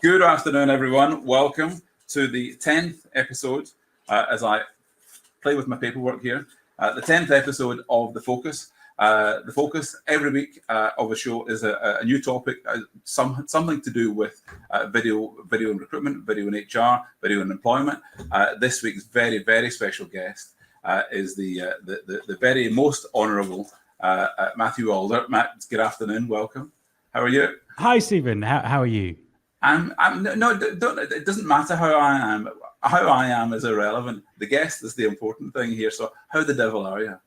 Good afternoon, everyone. Welcome to the 10th episode, as I play with my paperwork here, the 10th episode of The Focus. The Focus every week of a show is a new topic, something to do with video and recruitment, video and HR, video and employment. This week's very, very special guest is the very most honourable Matthew Alder. Matt, good afternoon. Welcome. How are you? Hi, Stephen. How are you? It doesn't matter how I am. How I am is irrelevant. The guest is the important thing here. So, how the devil are you?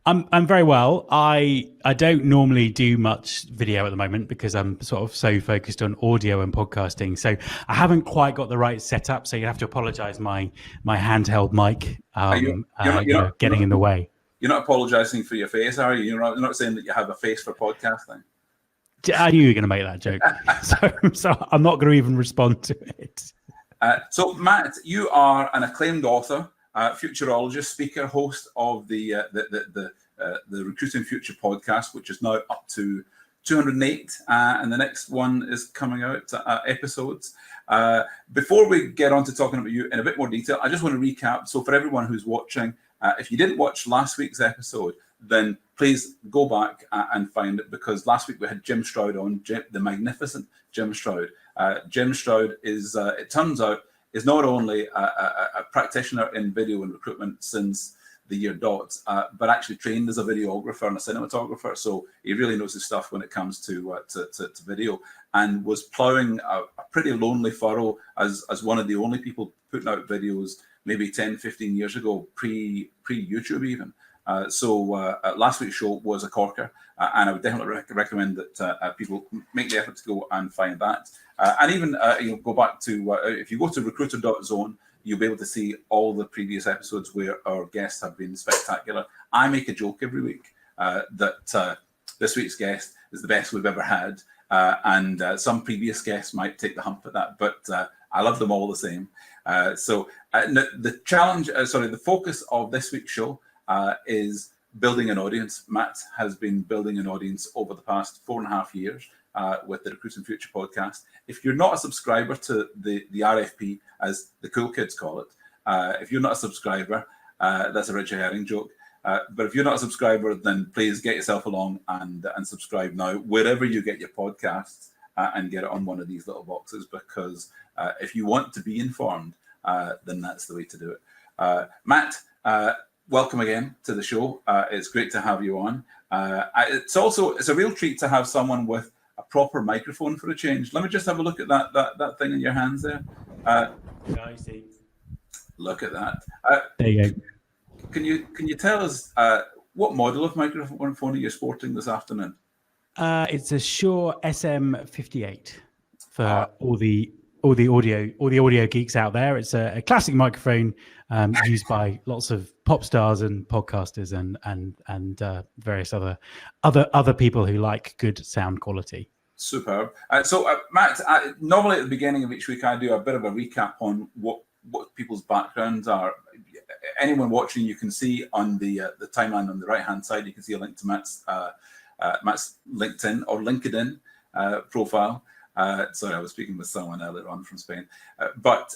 I'm very well. I don't normally do much video at the moment because I'm sort of so focused on audio and podcasting. So I haven't quite got the right setup. So you have to apologise. My handheld mic getting in the way. You're not apologising for your face, are you? You're not saying that you have a face for podcasting. I knew you were going to make that joke, so I'm not going to even respond to it. So, Matt, you are an acclaimed author, futurologist, speaker, host of the Recruiting Future podcast, which is now up to 208, and the next one is coming out, episodes. Before we get on to talking about you in a bit more detail, I just want to recap. So, for everyone who's watching, if you didn't watch last week's episode, then please go back and find it, because last week we had Jim Stroud on, the magnificent Jim Stroud. Jim Stroud is, it turns out, is not only a practitioner in video and recruitment since the year dot, but actually trained as a videographer and a cinematographer. So he really knows his stuff when it comes to video, and was ploughing a pretty lonely furrow as one of the only people putting out videos maybe 10, 15 years ago, pre-YouTube even. So last week's show was a corker, and I would definitely recommend that people make the effort to go and find that. And even go back to, if you go to recruiter.zone, you'll be able to see all the previous episodes where our guests have been spectacular. I make a joke every week that this week's guest is the best we've ever had, and some previous guests might take the hump at that, but I love them all the same. So the challenge, the focus of this week's show is building an audience. Matt has been building an audience over the past 4.5 years with the Recruiting Future podcast. If you're not a subscriber to the RFP, as the cool kids call it, if you're not a subscriber, that's a Richard Herring joke. But if you're not a subscriber, then please get yourself along and subscribe now, wherever you get your podcasts, and get it on one of these little boxes, because if you want to be informed, then that's the way to do it. Matt, welcome again to the show. It's great to have you on. It's a real treat to have someone with a proper microphone for a change. Let me just have a look at that thing in your hands there. I see. Look at that. There you go. Can you tell us what model of microphone are you sporting this afternoon? It's a Shure SM58 for all the audio geeks out there. It's a classic microphone used by lots of pop stars and podcasters and various other people who like good sound quality. Superb. So Matt, normally at the beginning of each week I do a bit of a recap on what people's backgrounds are. Anyone watching, you can see on the timeline on the right hand side, you can see a link to Matt's LinkedIn or LinkedIn profile. Sorry, I was speaking with someone earlier on from Spain. But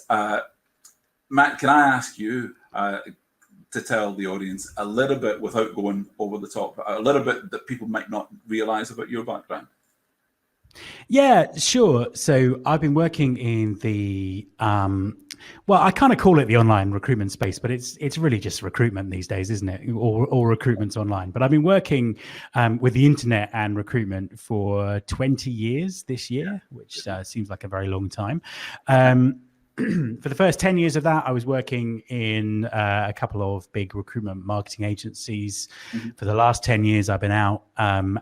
Matt, can I ask you to tell the audience a little bit, without going over the top, a little bit that people might not realize about your background? Yeah, sure. So I've been working in the, I kind of call it the online recruitment space, but it's really just recruitment these days, isn't it? All recruitment's online. But I've been working with the internet and recruitment for 20 years this year, which seems like a very long time. For the first 10 years of that, I was working in a couple of big recruitment marketing agencies. Mm-hmm. For the last 10 years, I've been out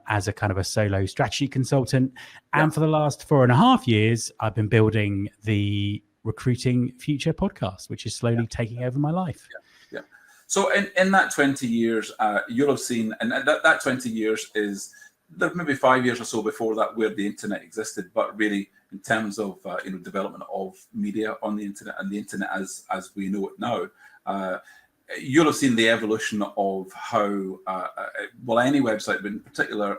as a kind of a solo strategy consultant. Yeah. And for the last 4.5 years, I've been building the Recruiting Future podcast, which is slowly taking over my life. Yeah. So in that 20 years, you'll have seen, and that 20 years is, there maybe 5 years or so before that where the internet existed, but really in terms of development of media on the internet and the internet as we know it now, you'll have seen the evolution of how, well, any website, but in particular,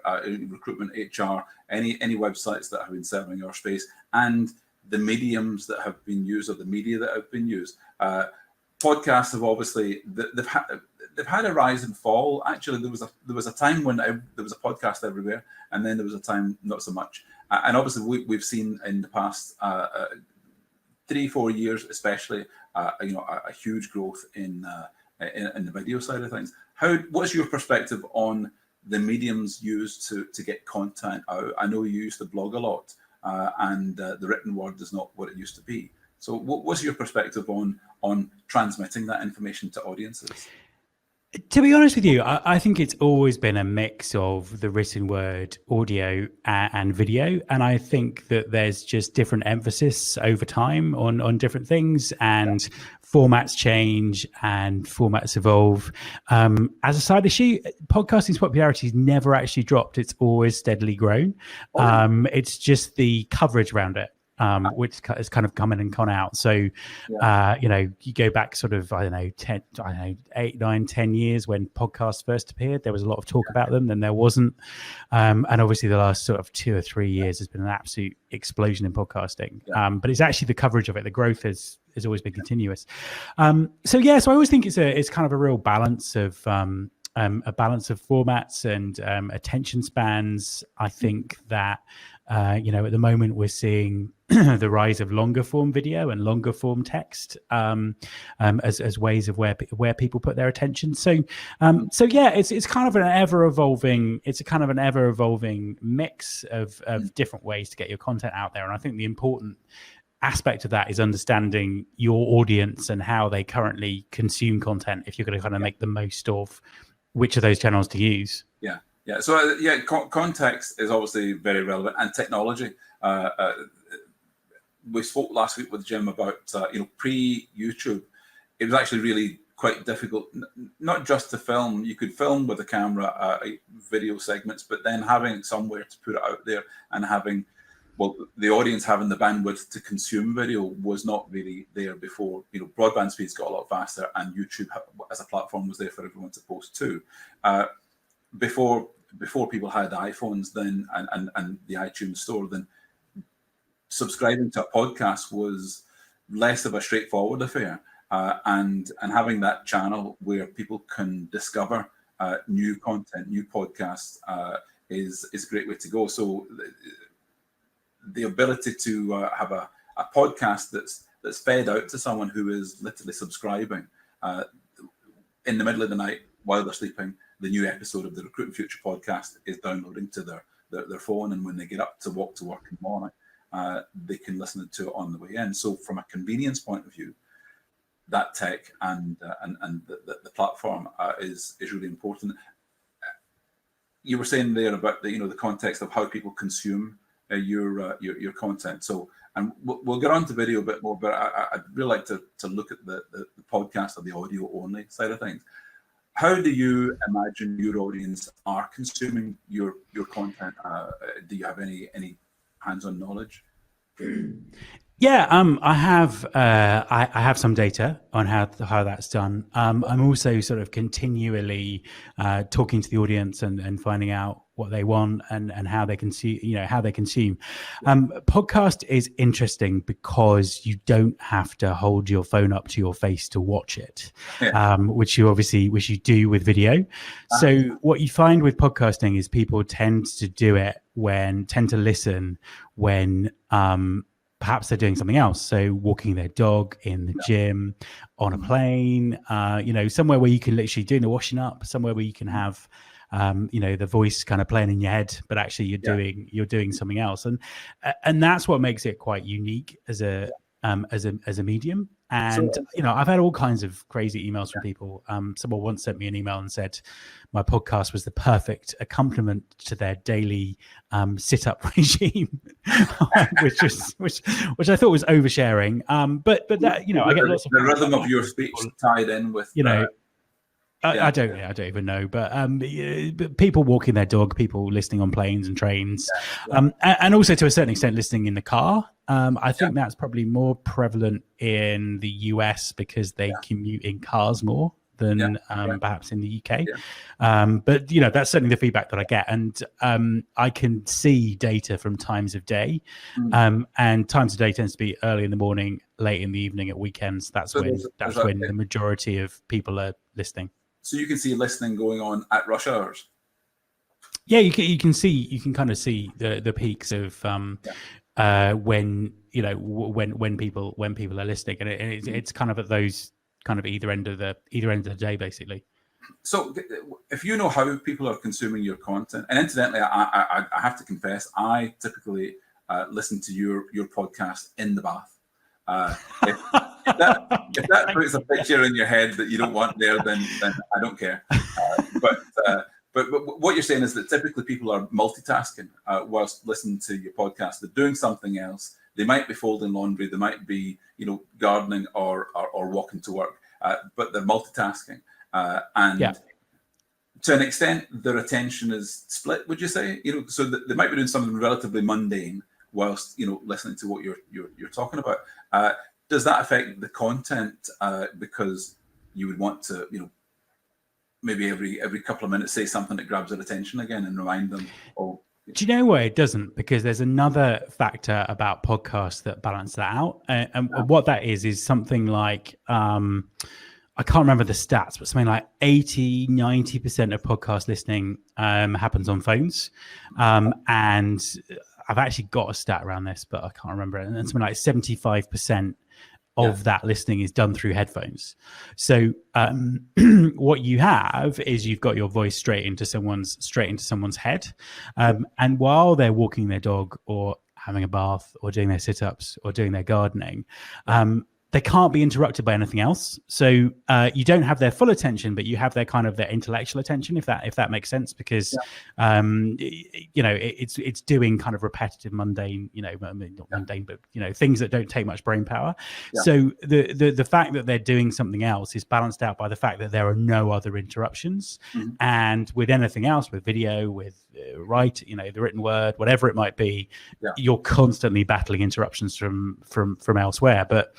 recruitment, HR, any websites that have been serving our space, and the mediums that have been used, or the media that have been used. Podcasts have obviously they've had a rise and fall. Actually, there was a time when there was a podcast everywhere, and then there was a time not so much. And obviously, we've seen in the past 3-4 years, especially, a huge growth in the video side of things. What's your perspective on the mediums used to get content out? I know you used to blog a lot, and the written word is not what it used to be. So what's your perspective on transmitting that information to audiences? To be honest with you, I think it's always been a mix of the written word, audio, and video. And I think that there's just different emphasis over time on different things, and formats change and formats evolve. As a side issue, podcasting's popularity has never actually dropped. It's always steadily grown. It's just the coverage around it, which has kind of come in and gone out. So, you go back sort of, 8, 9, 10 years when podcasts first appeared, there was a lot of talk about them, then there wasn't. And obviously the last sort of 2 or 3 years has been an absolute explosion in podcasting. But it's actually the coverage of it, the growth has always been continuous. So I always think it's kind of a real balance of, formats and attention spans. I think that, at the moment we're seeing the rise of longer form video and longer form text as ways of where people put their attention. So it's kind of an ever evolving mix of different ways to get your content out there. And I think the important aspect of that is understanding your audience and how they currently consume content, if you're going to kind of make the most of which of those channels to use. Yeah. So context is obviously very relevant, and technology. We spoke last week with Jim about pre-YouTube. It was actually really quite difficult, not just to film. You could film with a camera, video segments, but then having somewhere to put it out there and having, the audience having the bandwidth to consume video was not really there before. Broadband speeds got a lot faster, and YouTube as a platform was there for everyone to post to. Before people had iPhones, then and the iTunes store, then subscribing to a podcast was less of a straightforward affair, and having that channel where people can discover new content, new podcasts, is a great way to go. So the ability to have a podcast that's fed out to someone who is literally subscribing in the middle of the night while they're sleeping. The new episode of the Recruitment Future podcast is downloading to their phone, and when they get up to walk to work in the morning, they can listen to it on the way in. So from a convenience point of view, that tech and the platform is really important. You were saying there about the context of how people consume your content. So, and we'll get on to video a bit more, but I'd really like to look at the podcast or the audio only side of things. How do you imagine your audience are consuming your content? Do you have any hands-on knowledge? Yeah, I have some data on how that's done. I'm also sort of continually talking to the audience and finding out what they want and how they consume. Podcast is interesting because you don't have to hold your phone up to your face to watch it, which you do with video. So what you find with podcasting is people tend to listen when perhaps they're doing something else. So walking their dog, in the gym, on a plane, somewhere where you can literally doing the washing up, somewhere where you can have, the voice kind of playing in your head, but actually you're doing something else. And that's what makes it quite unique as a medium. And, I've had all kinds of crazy emails from people. Someone once sent me an email and said my podcast was the perfect accompaniment to their daily sit-up regime, which I thought was oversharing. But that, I get lots of the rhythm of your speech tied in with, I don't even know, but people walking their dog, people listening on planes and trains, and also to a certain extent listening in the car. I think that's probably more prevalent in the US because they commute in cars more. than perhaps in the UK. But that's certainly the feedback that I get, and I can see data from times of day, and times of day tends to be early in the morning, late in the evening, at weekends. That's when the majority of people are listening. So you can see listening going on at rush hours. Yeah, you can kind of see the peaks of when people are listening, and it's kind of at those kind of either end of the day, basically. So if you know how people are consuming your content, and incidentally, I have to confess, I typically listen to your podcast in the bath. If that puts a picture in your head that you don't want there, then I don't care. But what you're saying is that typically people are multitasking whilst listening to your podcast. They're doing something else. They might be folding laundry. They might be, gardening or walking to work. But they're multitasking, and to an extent, their attention is split. Would you say? So they might be doing something relatively mundane whilst listening to what you're talking about. Does that affect the content because you would want to maybe every couple of minutes say something that grabs their attention again and remind them? Do you know why it doesn't? Because there's another factor about podcasts that balance that out, and what that is something like I can't remember the stats, but something like 80-90% of podcast listening happens on phones, and I've actually got a stat around this, but I can't remember it. And then something like 75% of that listening is done through headphones. So what you have is you've got your voice straight into someone's head, and while they're walking their dog or having a bath or doing their sit-ups or doing their gardening, they can't be interrupted by anything else. So you don't have their full attention, but you have their kind of their intellectual attention, if that makes sense, because it's doing kind of repetitive, mundane, not mundane, but things that don't take much brain power. So the fact that they're doing something else is balanced out by the fact that there are no other interruptions. And with anything else, with video, with the written word, whatever it might be, you're constantly battling interruptions from elsewhere. But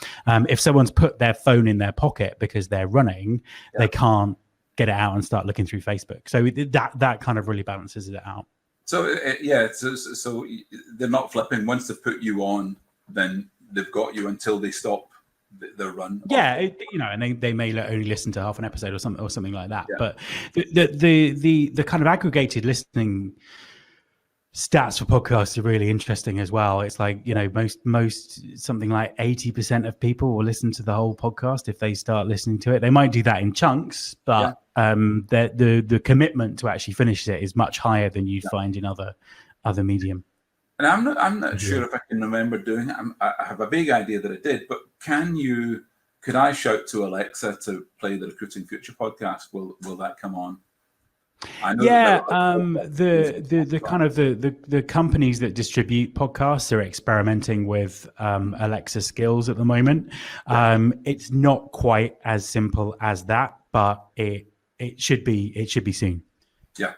if someone's put their phone in their pocket because they're running, they can't get it out and start looking through Facebook. So that kind of really balances it out. So so they're not flipping. Once they've put you on, then they've got you until they stop their run. And they may only listen to half an episode or something like that. But the kind of aggregated listening stats for podcasts are really interesting as well. It's like, most something like 80% of people will listen to the whole podcast if they start listening to it. They might do that in chunks, but the commitment to actually finish it is much higher than you'd find in other medium. And I'm not sure if I can remember doing it. I have a vague idea that I did, but could I shout to Alexa to play the Recruiting Future podcast? Will that come on? The kind of the companies that distribute podcasts are experimenting with Alexa skills at the moment. It's not quite as simple as that, but it should be soon. Okay.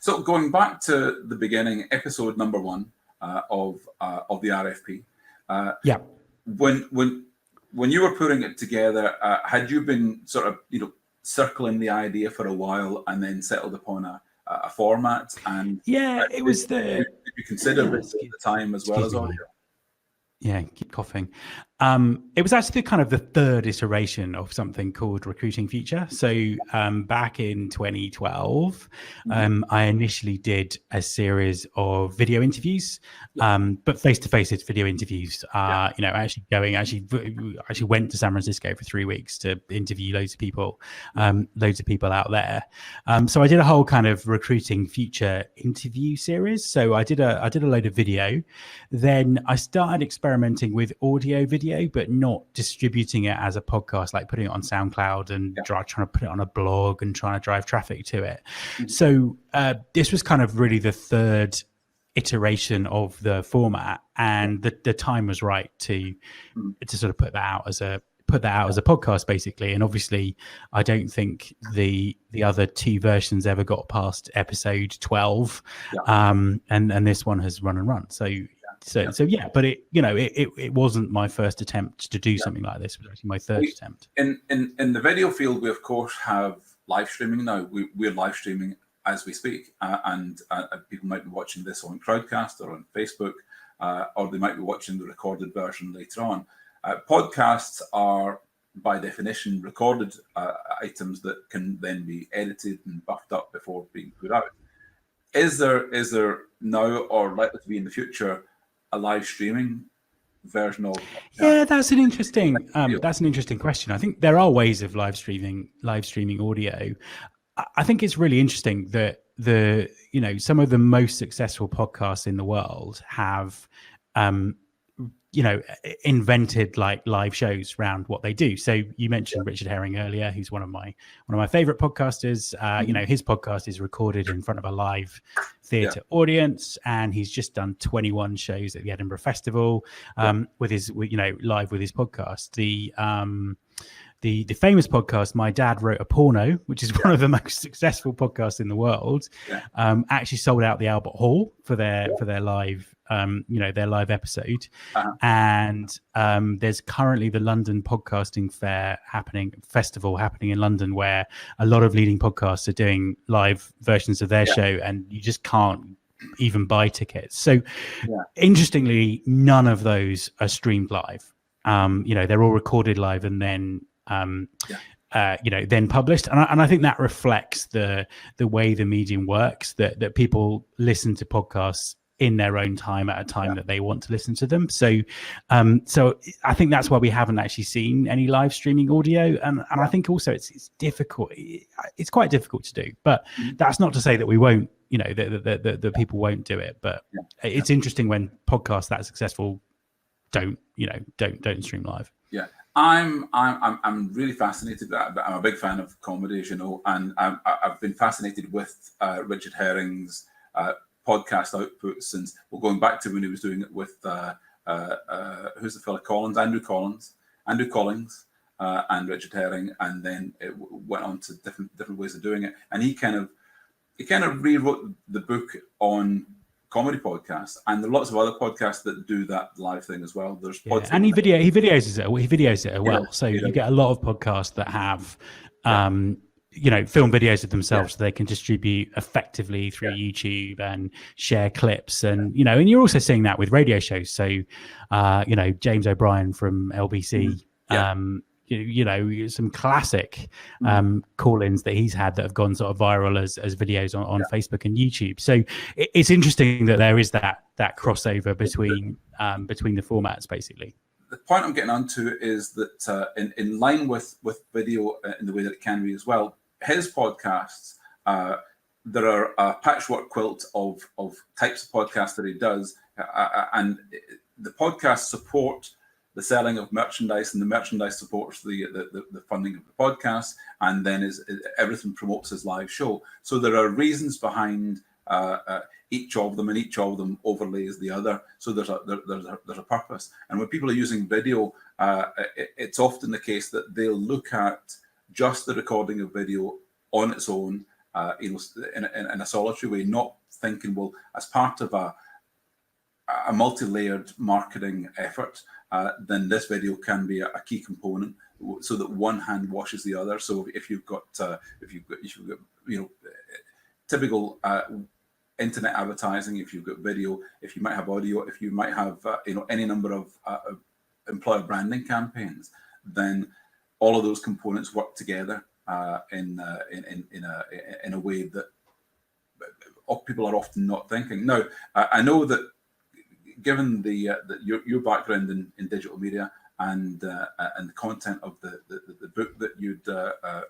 So going back to the beginning, episode number 1 of the RFP. When you were putting it together, had you been sort of circling the idea for a while and then settled upon a format? And it was did you consider this at the time as well as audio? Yeah, keep coughing. It was actually kind of the third iteration of something called Recruiting Future. So back in 2012, I initially did a series of video interviews, but face-to-face video interviews. I actually went to San Francisco for 3 weeks to interview loads of people out there. So I did a whole kind of Recruiting Future interview series. So I did a load of video. Then I started experimenting with audio video, but not distributing it as a podcast, like putting it on SoundCloud and trying to put it on a blog and trying to drive traffic to it. So this was kind of really the third iteration of the format, and the time was right to sort of put that out as a podcast, basically. And obviously I don't think the other 2 versions ever got past episode 12, and this one has run. So So yeah, but it wasn't my first attempt to do something like this. It was actually my third attempt. In the video field, we of course have live streaming now. We're live streaming as we speak, and people might be watching this on Crowdcast or on Facebook, or they might be watching the recorded version later on. Podcasts are, by definition, recorded items that can then be edited and buffed up before being put out. Is there now, or likely to be in the future, a live streaming version of? Yeah, that's an interesting question. I think there are ways of live streaming audio. I think it's really interesting that some of the most successful podcasts in the world have invented like live shows around what they do. So you mentioned Richard Herring earlier, who's one of my favorite podcasters. His podcast is recorded in front of a live theatre audience, and he's just done 21 shows at the Edinburgh Festival with his live with his podcast. The famous podcast, My Dad Wrote a Porno, which is one of the most successful podcasts in the world, actually sold out the Albert Hall for their live their live episode. And there's currently the London Podcasting Festival happening in London, where a lot of leading podcasts are doing live versions of their show, and you just can't even buy tickets. So interestingly, none of those are streamed live. They're all recorded live and then then published, and I think that reflects the way the medium works, that people listen to podcasts in their own time at a time that they want to listen to them. So I think that's why we haven't actually seen any live streaming audio, and I think also it's difficult. It's quite difficult to do, but that's not to say that we won't. The people won't do it, but it's interesting when podcasts that successful don't stream live. Yeah. I'm really fascinated. I'm a big fan of comedy, as you know, and I've been fascinated with Richard Herring's podcast output since, going back to when he was doing it with who's the fella, Andrew Collins, and Richard Herring, and then it went on to different ways of doing it. And he kind of rewrote the book on comedy podcasts, and there are lots of other podcasts that do that live thing as well. There's and he videos it as well. So you get a lot of podcasts that have film videos of themselves, so they can distribute effectively through YouTube and share clips, and and you're also seeing that with radio shows. So James O'Brien from LBC, some classic call-ins that he's had that have gone sort of viral as videos on Facebook and YouTube. So it's interesting that there is that crossover between the formats, basically. The point I'm getting onto is that in line with video in the way that it can be as well, his podcasts, there are a patchwork quilt of types of podcasts that he does, and the podcasts support the selling of merchandise, and the merchandise supports the funding of the podcast, and then everything promotes his live show. So there are reasons behind each of them, and each of them overlays the other. So there's a purpose. And when people are using video, it's often the case that they'll look at just the recording of video on its own, in a solitary way, not thinking, well, as part of a multi-layered marketing effort, then this video can be a key component, so that one hand washes the other. So if you've got typical internet advertising, if you've got video, if you might have audio, if you might have any number of employer branding campaigns, then all of those components work together in a way that people are often not thinking. Now, I know that given your background in digital media and the content of the book that you'd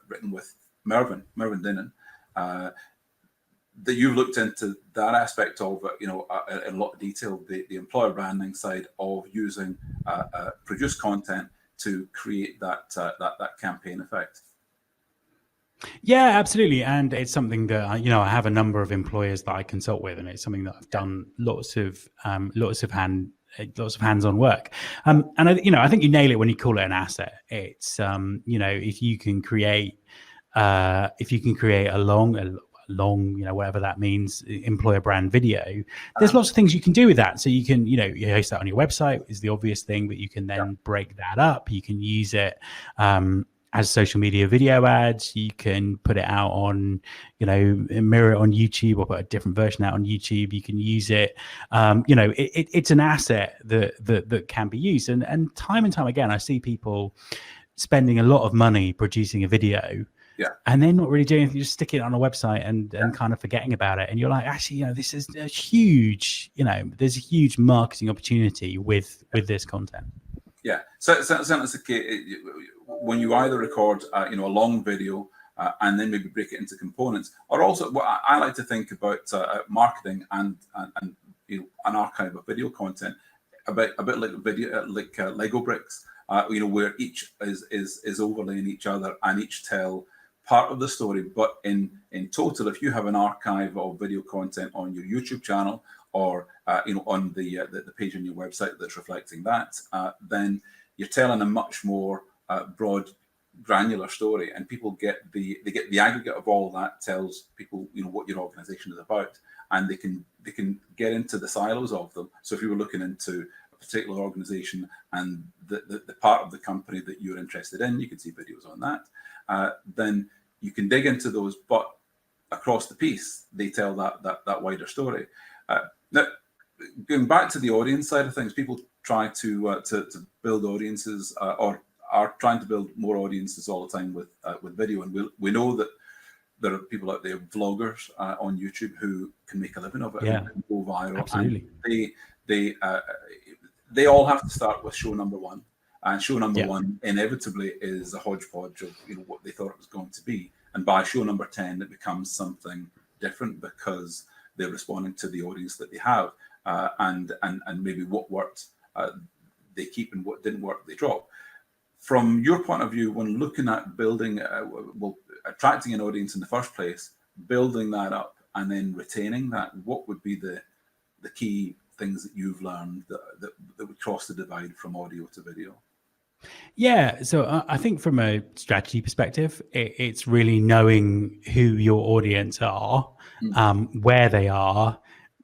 written with Mervyn Dinnan, that you've looked into that aspect of in a lot of detail, the employer branding side of using produced content to create that campaign effect. Yeah, absolutely, and it's something that I have a number of employers that I consult with, and it's something that I've done lots of hands-on work. And I think you nail it when you call it an asset. It's if you can create a long, whatever that means, employer brand video. There's lots of things you can do with that. So you can, you host that on your website is the obvious thing, but you can then break that up. You can use it as social media video ads. You can put it out on, mirror it on YouTube, or put a different version out on YouTube. You can use it. It's an asset that can be used. And time again, I see people spending a lot of money producing a video. Yeah. And they're not really doing anything, just sticking it on a website and kind of forgetting about it. And you're like, actually, this is a huge, there's a huge marketing opportunity with this content. Yeah. So it's okay when you either record, a long video and then maybe break it into components, or also what I like to think about marketing and an archive of video content, a bit like video, like Lego bricks, where each is overlaying each other and each tell part of the story. But in total, if you have an archive of video content on your YouTube channel, or on the page on your website that's reflecting that, then you're telling a much more broad, granular story, and people get the aggregate of all that tells people what your organization is about, and they can get into the silos of them. So if you were looking into a particular organization and the part of the company that you're interested in, you can see videos on that. Then you can dig into those, but across the piece, they tell that wider story. Now, going back to the audience side of things, people try to build audiences, or are trying to build more audiences all the time with video, and we know that there are people out there, vloggers on YouTube, who can make a living of it, and go viral. Absolutely. And they all have to start with show number one, and show number one inevitably is a hodgepodge of what they thought it was going to be, and by show number 10 it becomes something different, because they're responding to the audience that they have, and maybe what worked they keep, and what didn't work they drop. From your point of view, when looking at building, attracting an audience in the first place, building that up, and then retaining that, what would be the key things that you've learned that would cross the divide from audio to video? Yeah, so I think from a strategy perspective, it's really knowing who your audience are, where they are,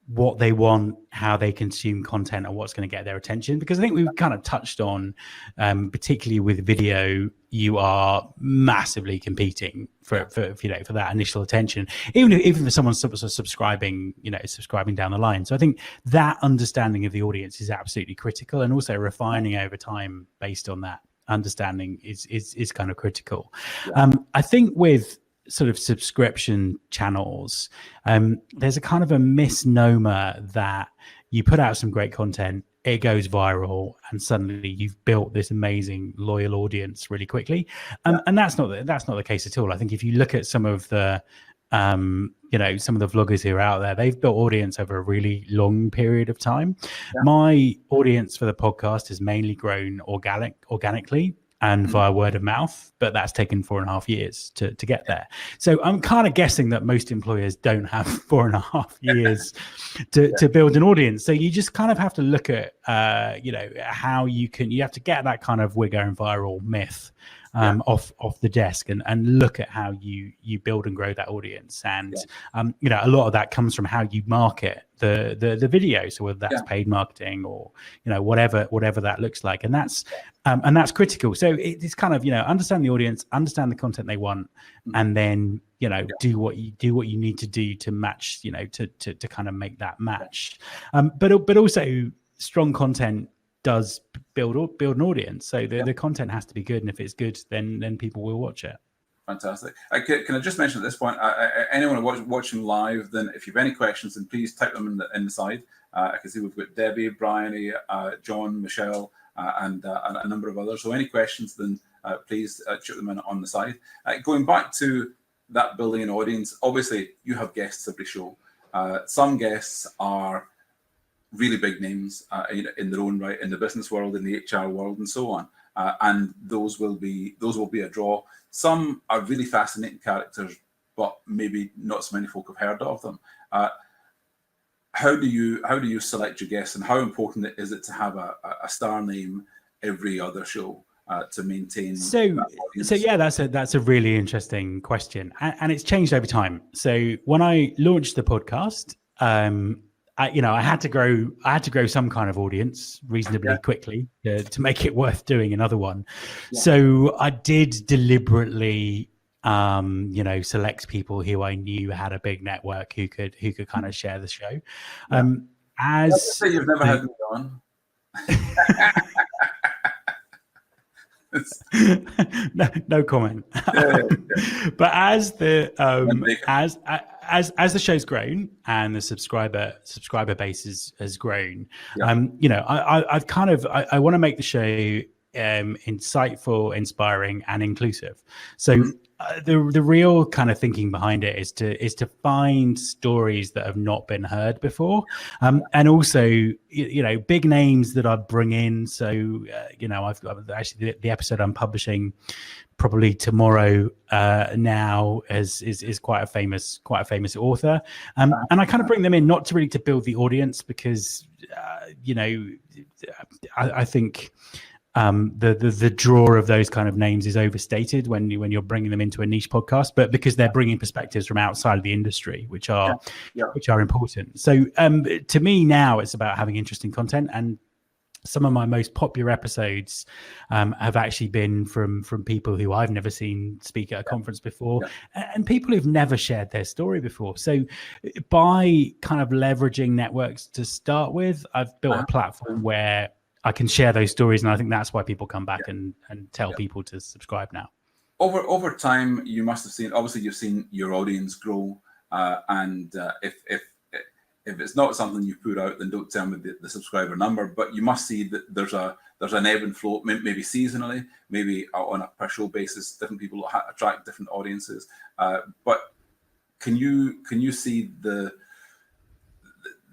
what they want, how they consume content, and what's going to get their attention. Because I think we've kind of touched on, particularly with video, you are massively competing for that initial attention, even for someone subscribing down the line. So I think that understanding of the audience is absolutely critical, and also refining over time based on that understanding is kind of critical. I think with sort of subscription channels, there's a kind of a misnomer that you put out some great content, it goes viral, and suddenly you've built this amazing loyal audience really quickly. And that's not the case at all. I think if you look at some of the some of the vloggers who are out there, they've built audience over a really long period of time. My audience for the podcast has mainly grown organically and via word of mouth, but that's taken 4.5 years to get there. So I'm kind of guessing that most employers don't have 4.5 years to build an audience. So you just kind of have to look at, how you have to get that kind of we're going viral myth off the desk, and look at how you build and grow that audience. And a lot of that comes from how you market the video. So whether that's paid marketing or whatever that looks like, and that's critical. So it's kind of understand the audience, understand the content they want, and then do what you need to do to match, to kind of make that match. But also strong content does build an audience. So the content has to be good, and if it's good, then people will watch it. Fantastic. Can I just mention at this point, anyone watching live, then if you have any questions, then please type them in the side. I can see we've got Debbie, Bryony, John, Michelle, and a number of others. So any questions, then please shoot them in on the side. Going back to that building an audience, obviously you have guests every show. Some guests are really big names in their own right, in the business world, in the HR world, and so on. And those will be a draw. Some are really fascinating characters, but maybe not so many folk have heard of them. How do you select your guests, and how important is it to have a star name every other show? to maintain So, that audience? so yeah, that's a really interesting question, and it's changed over time. So when I launched the podcast, I had to grow some kind of audience reasonably quickly to make it worth doing another one. Yeah. So I did deliberately, select people who I knew had a big network who could kind of share the show. As say you've never had me on. no comment. But as the as the show's grown and the subscriber base has grown, I've kind of I want to make the show insightful, inspiring, and inclusive. So the real kind of thinking behind it is to find stories that have not been heard before, and also big names that I bring in. So I've actually the episode I'm publishing probably tomorrow now is quite a famous author, and I kind of bring them in not to really to build the audience because I think the draw of those kind of names is overstated when you're bringing them into a niche podcast, but because they're bringing perspectives from outside of the industry, which are important. So to me now, it's about having interesting content, and some of my most popular episodes have actually been from people who I've never seen speak at a conference before, and people who've never shared their story before. So by kind of leveraging networks to start with, I've built a platform where I can share those stories, and I think that's why people come back and tell people to subscribe now. Over time, you must have seen. Obviously, you've seen your audience grow, and if it's not something you put out, then don't tell me the subscriber number. But you must see that there's an ebb and flow, maybe seasonally, maybe on a per show basis. Different people attract different audiences. But can you see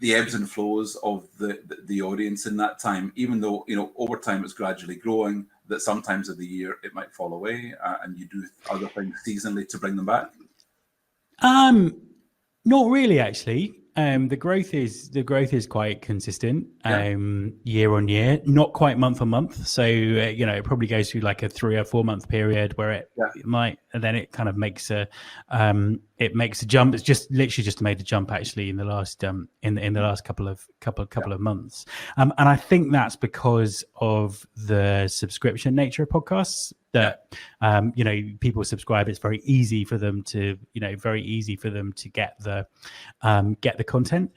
the ebbs and flows of the audience in that time, even though over time it's gradually growing, that sometimes of the year it might fall away, and you do other things seasonally to bring them back? Not really, actually. The growth is quite consistent year on year, not quite month on month. So it probably goes through like a 3 or 4 month period where it might, and then it kind of makes a jump. It's just literally made the jump actually in the last in the last couple of months, and I think that's because of the subscription nature of podcasts. That people subscribe. It's very easy for them to get the content.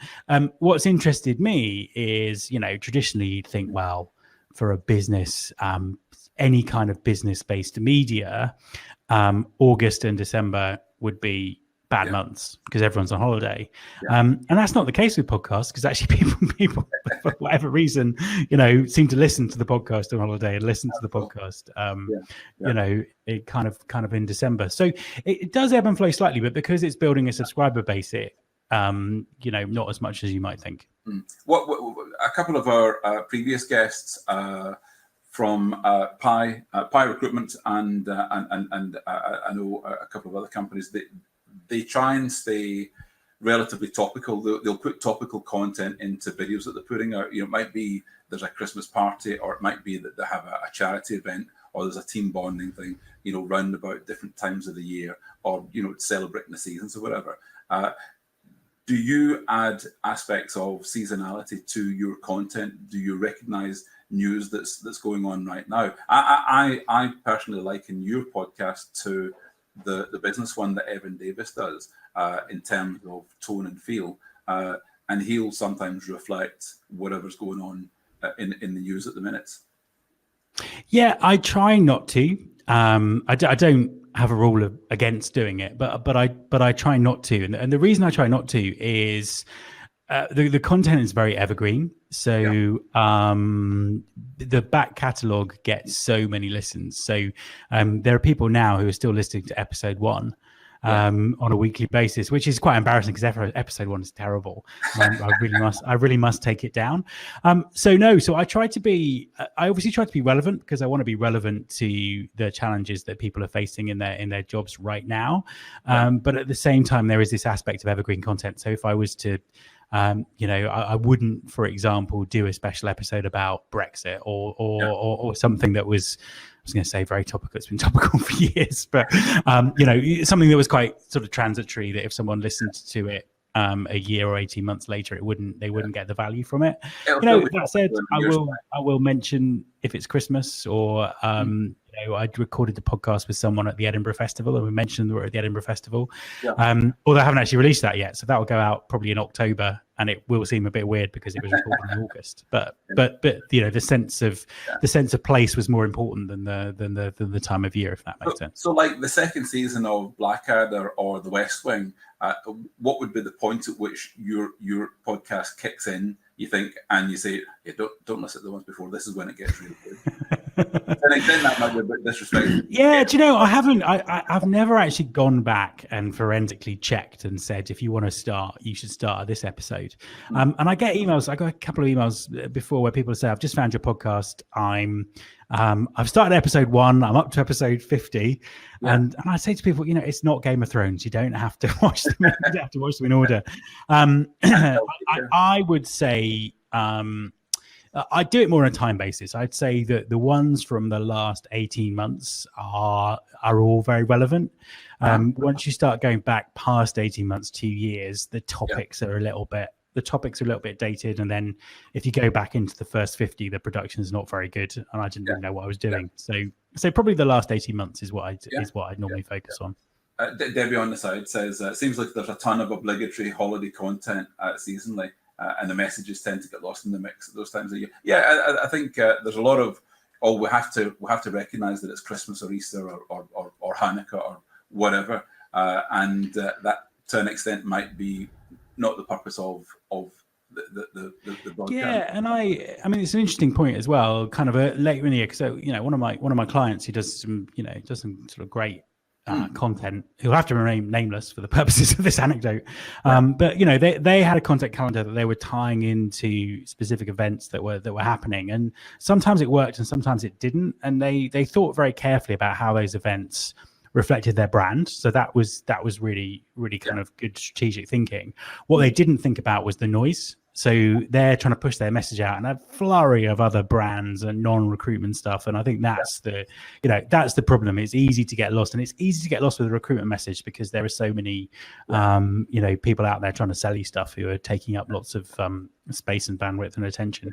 What's interested me is traditionally you'd think, well, for a business, any kind of business based media, August and December would be bad months because everyone's on holiday, and that's not the case with podcasts, because actually people for whatever reason seem to listen to the podcast on holiday and listen to the podcast it kind of in December. So it does ebb and flow slightly, but because it's building a subscriber base, it not as much as you might think. What a couple of our previous guests from Pi Recruitment and I know a couple of other companies, they try and stay relatively topical. They'll put topical content into videos that they're putting out. It might be there's a Christmas party, or it might be that they have a charity event, or there's a team bonding thing, round about different times of the year, or celebrating the seasons or whatever. Do you add aspects of seasonality to your content? Do you recognize news that's going on right now? I personally liken your podcast to the business one that Evan Davis does in terms of tone and feel, and he'll sometimes reflect whatever's going on in the news at the minute. Yeah, I try not to. I don't have a rule against doing it, but I try not to, and the reason I try not to is the content is very evergreen. So the back catalogue gets so many listens. So there are people now who are still listening to episode 1 on a weekly basis, which is quite embarrassing because episode 1 is terrible. I really must take it down. So I try to be. I obviously try to be relevant because I want to be relevant to the challenges that people are facing in their jobs right now. But at the same time, there is this aspect of evergreen content. So if I was to I wouldn't, for example, do a special episode about Brexit or something that was, I was going to say very topical. It's been topical for years, but something that was quite sort of transitory, that if someone listened to it a year or 18 months later, they wouldn't get the value from it. That said, I will mention if it's Christmas or I'd recorded the podcast with someone at the Edinburgh Festival, and we mentioned we're at the Edinburgh Festival. Although I haven't actually released that yet, so that will go out probably in October, and it will seem a bit weird because it was recorded in August. But the sense of place was more important than the time of year, if that makes sense. So like the second season of Blackadder or The West Wing, what would be the point at which your podcast kicks in, you think, and you say, don't listen to the ones before, this is when it gets really good? And again, that might be a bit disrespectful. Yeah, do you know, I've never actually gone back and forensically checked and said, if you want to start, you should start at this episode. And I get emails. I got a couple of emails before where people say, I've just found your podcast. I've started episode 1. I'm up to episode 50. Yeah. And I say to people, it's not Game of Thrones. You don't have to watch them. You don't have to watch them in order. I would say, I do it more on a time basis. I'd say that the ones from the last 18 months are all very relevant. Once you start going back past 18 months, 2 years, the topics are a little bit dated. And then if you go back into the first 50, the production is not very good, and I didn't really know what I was doing. So probably the last 18 months is what I'd normally focus on. Debbie on the side says, it seems like there's a ton of obligatory holiday content seasonally. And the messages tend to get lost in the mix at those times of year. Yeah, I think there's a lot of, we have to recognise that it's Christmas or Easter or Hanukkah or whatever, and that to an extent might be not the purpose of the broadcast. Yeah, and I mean it's an interesting point as well, kind of a late in the year. So one of my clients who does some sort of great content, who'll have to remain nameless for the purposes of this anecdote, but they had a content calendar that they were tying into specific events that were happening, and sometimes it worked and sometimes it didn't, and they thought very carefully about how those events reflected their brand. So that was really kind of good strategic thinking. What they didn't think about was the noise. So they're trying to push their message out and a flurry of other brands and non-recruitment stuff. And I think that's the problem. It's easy to get lost, and it's easy to get lost with a recruitment message because there are so many, people out there trying to sell you stuff who are taking up lots of space and bandwidth and attention.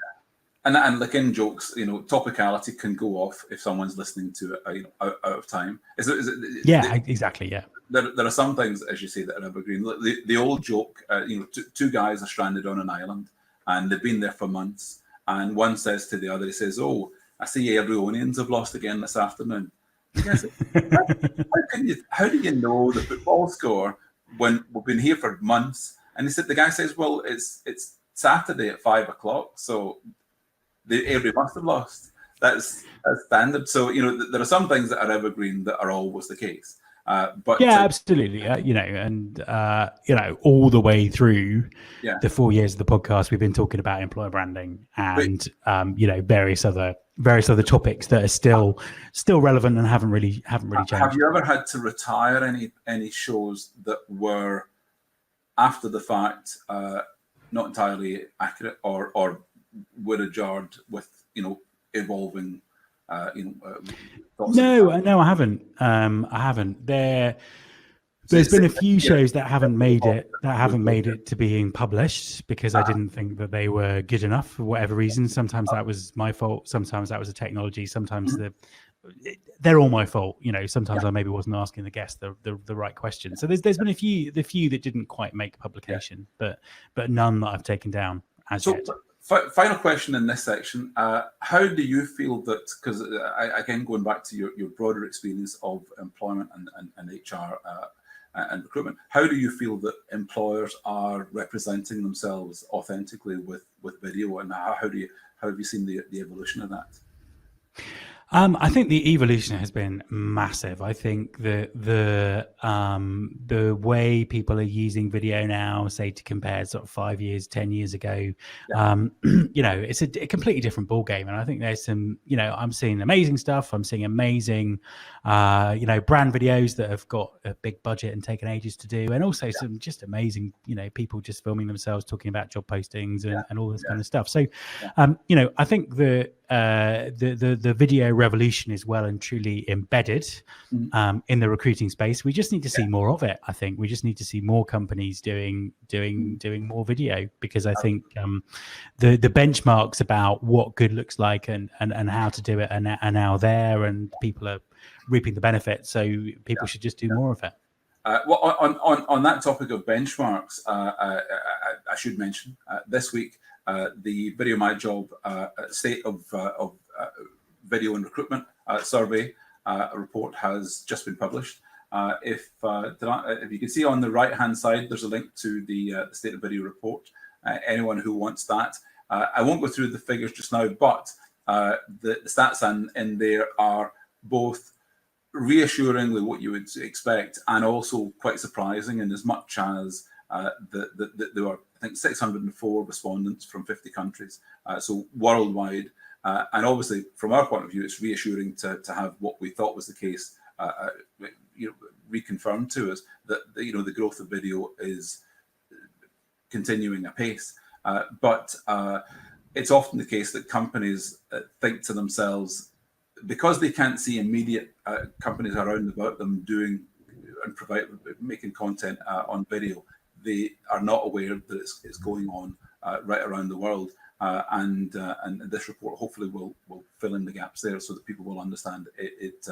And like in jokes, topicality can go off if someone's listening to it out of time. Exactly. Yeah. There are some things, as you say, that are evergreen. The old joke, two guys are stranded on an island and they've been there for months. And one says to the other, he says, "Oh, I see Everonians have lost again this afternoon." Yes, how do you know the football score when we've been here for months? And the guy says, "Well, it's Saturday at 5:00, so everybody must have lost." That's standard. So there are some things that are evergreen that are always the case. But absolutely. All the way through the 4 years of the podcast, we've been talking about employer branding and various other topics that are still relevant and haven't really changed. Have you ever had to retire any shows that were after the fact not entirely accurate or were jarred with evolving? No, I haven't. I haven't. There's been a few shows that haven't made it to being published because I didn't think that they were good enough for whatever reason. Sometimes that was my fault. Sometimes that was the technology. Sometimes they're all my fault. Sometimes I maybe wasn't asking the guest the right question. So there's been the few that didn't quite make publication, but none that I've taken down as yet. Final question in this section. How do you feel that, because again, going back to your broader experience of employment and HR and recruitment, how do you feel that employers are representing themselves authentically with video, and how have you seen the evolution of that? I think the evolution has been massive. I think the way people are using video now, say to compare sort of 5 years, 10 years ago, it's a completely different ball game. And I think there's some, I'm seeing amazing stuff. I'm seeing amazing, brand videos that have got a big budget and taken ages to do, and also some just amazing, people just filming themselves talking about job postings and all this kind of stuff. So, I think the video revolution is well and truly embedded in the recruiting space. We just need to see more of it. I think we just need to see more companies doing more video, because I think the benchmarks about what good looks like and how to do it are now there, and people are reaping the benefits. So people should just do more of it. Well, on that topic of benchmarks, I should mention this week the Video My Job State of Video and Recruitment survey report has just been published. If you can see on the right-hand side, there's a link to the State of Video report. Anyone who wants that, I won't go through the figures just now, but the stats in there are both reassuringly what you would expect, and also quite surprising, in as much as there were, I think, 604 respondents from 50 countries, so worldwide. And obviously, from our point of view, it's reassuring to have what we thought was the case reconfirmed to us, that the growth of video is continuing apace. But it's often the case that companies think to themselves, because they can't see immediate companies around about them doing and making content on video, they are not aware that it's going on right around the world. And this report hopefully will fill in the gaps there, so that people will understand it's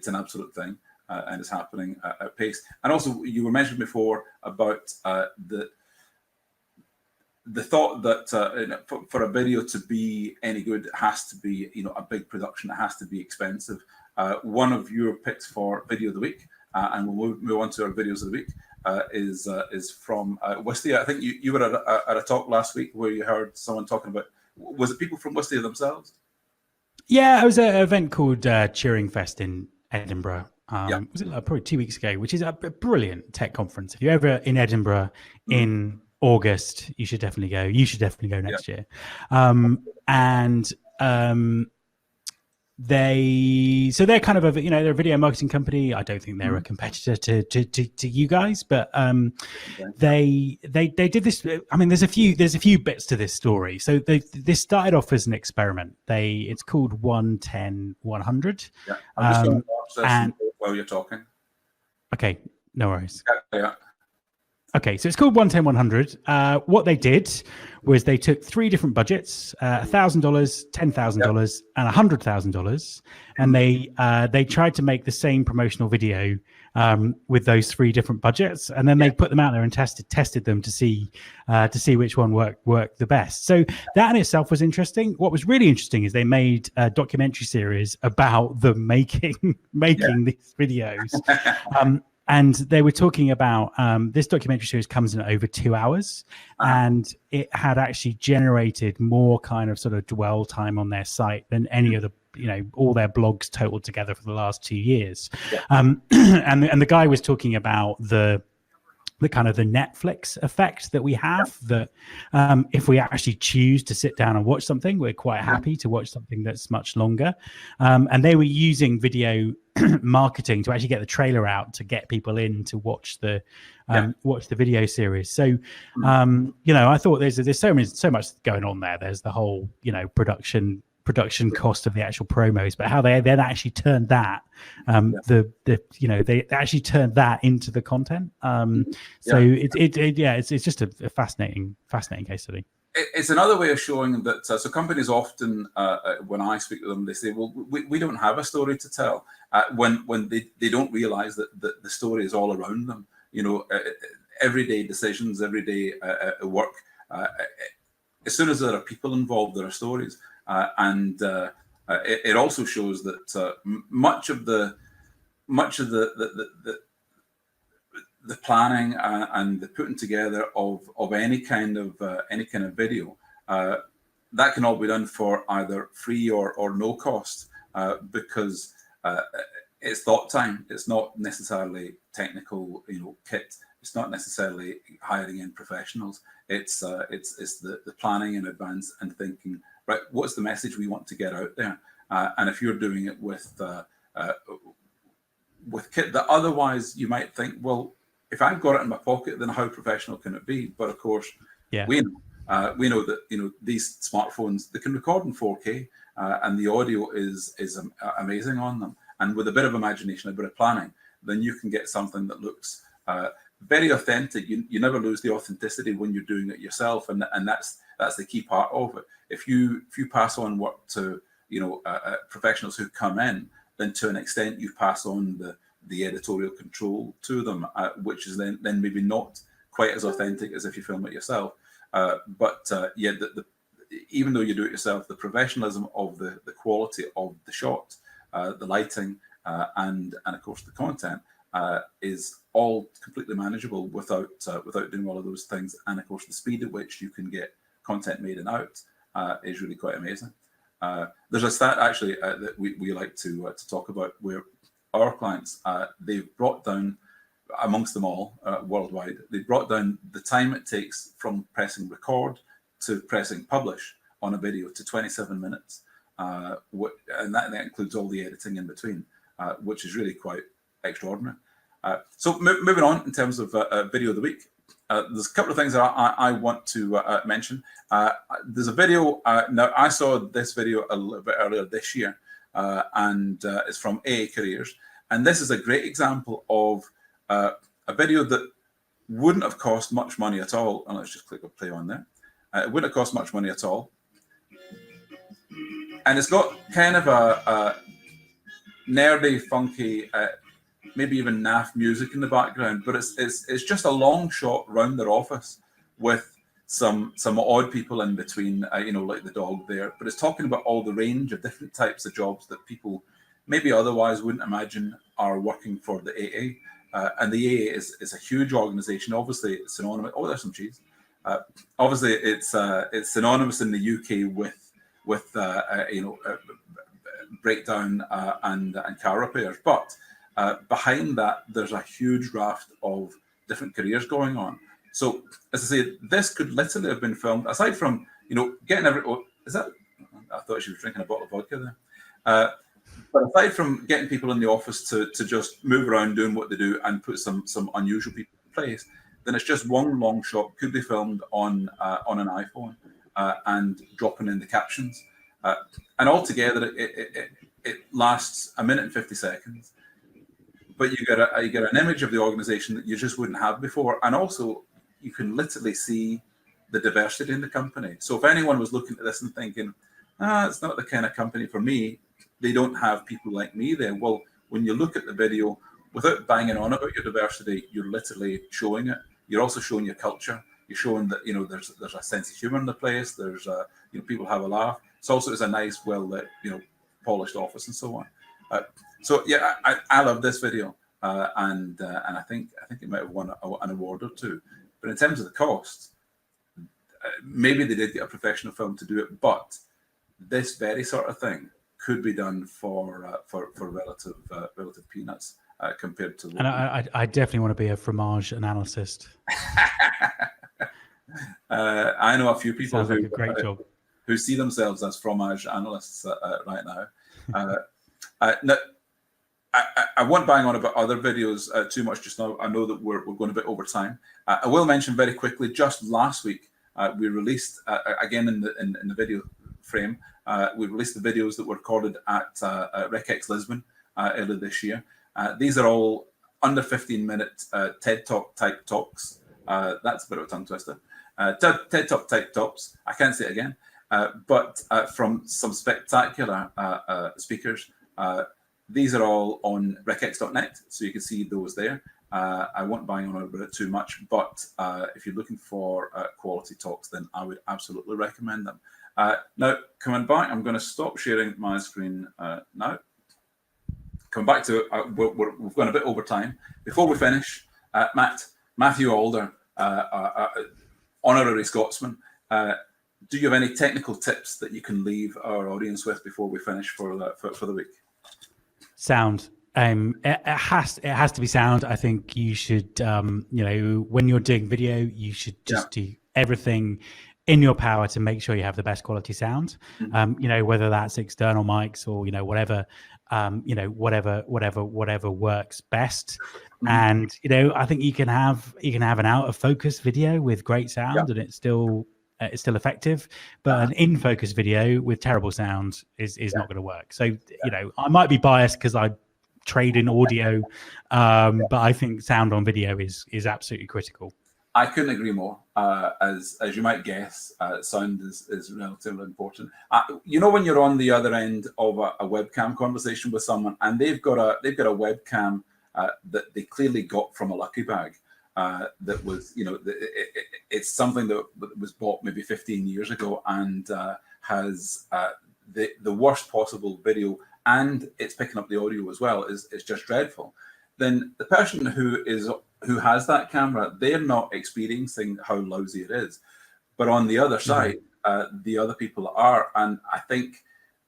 an absolute thing, and it's happening at pace. And also, you were mentioned before about the thought that for a video to be any good, it has to be a big production. It has to be expensive. One of your picks for video of the week, and we'll move on to our videos of the week, is from Wistia. I think you were at a talk last week where you heard someone talking about, was it people from Wistia themselves? Yeah, it was an event called Cheering Fest in Edinburgh. Was it probably 2 weeks ago, which is a brilliant tech conference. If you're ever in Edinburgh in August, you should definitely go. You should definitely go next year. They're kind of they're a video marketing company. I don't think they're a competitor to you guys, but they did this. I mean, there's a few bits to this story. So this started off as an experiment. It's called 110 100. Yeah, I'm just going to watch this while you're talking. Okay, no worries. Yeah. Okay, so it's called 110 100. What they did was they took 3 different budgets, $1,000, $10,000, and $100,000, and they tried to make the same promotional video with those 3 different budgets, and then they put them out there and tested them to see which one worked the best. So that in itself was interesting. What was really interesting is they made a documentary series about the making these videos. And they were talking about this documentary series comes in at over 2 hours, and it had actually generated more kind of sort of dwell time on their site than any of the, all their blogs totaled together for the last 2 years. And the guy was talking about the kind of the Netflix effect that we have, that if we actually choose to sit down and watch something, we're quite happy to watch something that's much longer. And they were using video marketing to actually get the trailer out to get people in to watch the video series. So I thought there's so much going on there. There's the whole production cost of the actual promos, but how they then actually turned that they actually turned that into the content. It's just a fascinating case study. It's another way of showing that so companies often when I speak to them, they say, well, we don't have a story to tell, when they don't realize that the story is all around them. Everyday decisions, everyday work, as soon as there are people involved, there are stories. And it also shows that much of the planning and the putting together of any kind of video that can all be done for either free or no cost. because it's thought time. It's not necessarily technical, kit. It's not necessarily hiring in professionals. It's the planning in advance and thinking, right, what's the message we want to get out there? And if you're doing it with kit that otherwise you might think, well, if I've got it in my pocket, then how professional can it be? But of course, we know that these smartphones, they can record in 4K, and the audio is amazing on them. And with a bit of imagination, a bit of planning, then you can get something that looks very authentic. You never lose the authenticity when you're doing it yourself, and that's the key part of it. If you pass on work to professionals who come in, then to an extent you pass on the editorial control to them, which is then maybe not quite as authentic as if you film it yourself. But even though you do it yourself, the professionalism of the quality of the shot, the lighting, and of course the content is all completely manageable without doing all of those things. And of course the speed at which you can get content made and out is really quite amazing. There's a stat actually that we like to talk about, where our clients, they've brought down, amongst them all worldwide, they've brought down the time it takes from pressing record to pressing publish on a video to 27 minutes. And that includes all the editing in between, which is really quite extraordinary. So moving on in terms of video of the week, there's a couple of things that I want to mention. There's a video, now I saw this video a little bit earlier this year, and it's from AA Careers. And this is a great example of a video that wouldn't have cost much money at all. And let's just click play on there. It wouldn't have cost much money at all. And it's got kind of a nerdy, funky, maybe even naff music in the background, but it's just a long shot round their office with some odd people in between, like the dog there. But it's talking about all the range of different types of jobs that people maybe otherwise wouldn't imagine are working for the AA. And the AA is a huge organization. Obviously, it's synonymous. Oh, there's some cheese. Obviously, it's synonymous in the UK with breakdown and car repairs. But behind that, there's a huge raft of different careers going on. So, as I say, this could literally have been filmed, aside from, getting is that? I thought she was drinking a bottle of vodka there. But aside from getting people in the office to just move around doing what they do and put some unusual people in place, then it's just one long shot, could be filmed on an iPhone and dropping in the captions. And altogether, it lasts 1 minute and 50 seconds. But you get an image of the organization that you just wouldn't have before. And also, you can literally see the diversity in the company. So if anyone was looking at this and thinking, it's not the kind of company for me, they don't have people like me there. Well, when you look at the video, without banging on about your diversity, you're literally showing it. You're also showing your culture. You're showing that there's a sense of humor in the place. There's people have a laugh. It's a nice, well lit, polished office and so on. So yeah, I love this video, and I think it might have won an award or two. But in terms of the cost, maybe they did get a professional film to do it, but this very sort of thing could be done for relative peanuts compared to. And I definitely want to be a fromage analyst. I know a few people Sounds like a great job, who see themselves as fromage analysts right now. Now, I won't bang on about other videos too much just now. I know that we're going a bit over time. I will mention very quickly, just last week, we released, again in the video frame, we released the videos that were recorded at RecX Lisbon earlier this year. These are all under 15-minute TED Talk type talks. That's a bit of a tongue twister. TED Talk type talks. I can't say it again. But from some spectacular speakers. These are all on recx.net, so you can see those there. I won't bang on about it too much, but if you're looking for quality talks, then I would absolutely recommend them. Now, coming back, I'm going to stop sharing my screen now. Coming back to it, we've gone a bit over time. Before we finish, Matthew Alder, honorary Scotsman, do you have any technical tips that you can leave our audience with before we finish for the week? Sound. It has to be sound. I think you should, when you're doing video, you should just do everything in your power to make sure you have the best quality sound. Whether that's external mics or whatever works best. And I think you can have an out of focus video with great sound, and it's still effective, but an in focus video with terrible sound is not going to work. So I might be biased because I trade in audio, but I think sound on video is absolutely critical. I couldn't agree more. As you might guess, sound is relatively important. When you're on the other end of a webcam conversation with someone, and they've got a webcam that they clearly got from a lucky bag. That was, it's something that was bought maybe 15 years ago and has the worst possible video, and it's picking up the audio as well. Is just dreadful. Then the person who has that camera, they're not experiencing how lousy it is, but on the other side, the other people are, and I think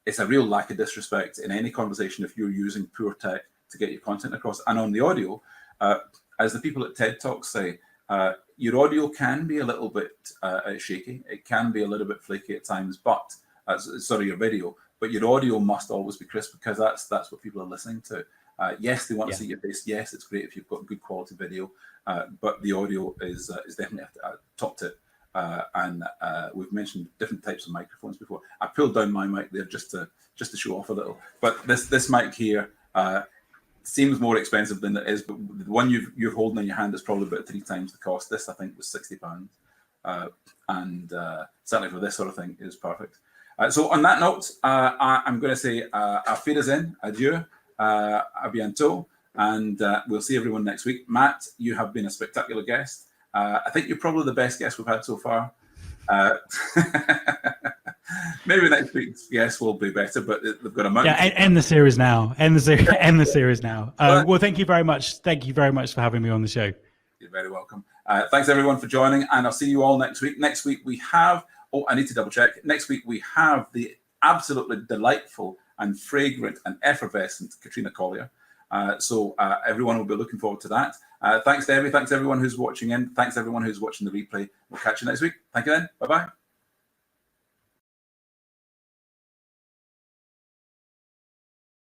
it's a real lack of disrespect in any conversation if you're using poor tech to get your content across. And on the audio, as the people at TED Talks say, your audio can be a little bit shaky. It can be a little bit flaky at times, but your video. But your audio must always be crisp, because that's what people are listening to. Yes, they want to see your face. Yes, it's great if you've got good quality video, but the audio is definitely a top tip. And we've mentioned different types of microphones before. I pulled down my mic there just to show off a little. But this mic here seems more expensive than it is, but the one you're holding in your hand is probably about 3 times the cost. This, I think, was £60, and certainly for this sort of thing is perfect. So on that note, I'm going to say auf Wiedersehen, adieu, à bientôt, and we'll see everyone next week. Matt, you have been a spectacular guest. I think you're probably the best guest we've had so far. Maybe next week's guest will be better, but they've got a mountain. Yeah, end the series now. End the series now. Well, thank you very much. Thank you very much for having me on the show. You're very welcome. Thanks everyone for joining, and I'll see you all next week. Next week we have, I need to double check. Next week we have the absolutely delightful and fragrant and effervescent Katrina Collier. So everyone will be looking forward to that. Thanks, Debbie. Thanks everyone who's watching in. Thanks everyone who's watching the replay. We'll catch you next week. Thank you then. Bye-bye.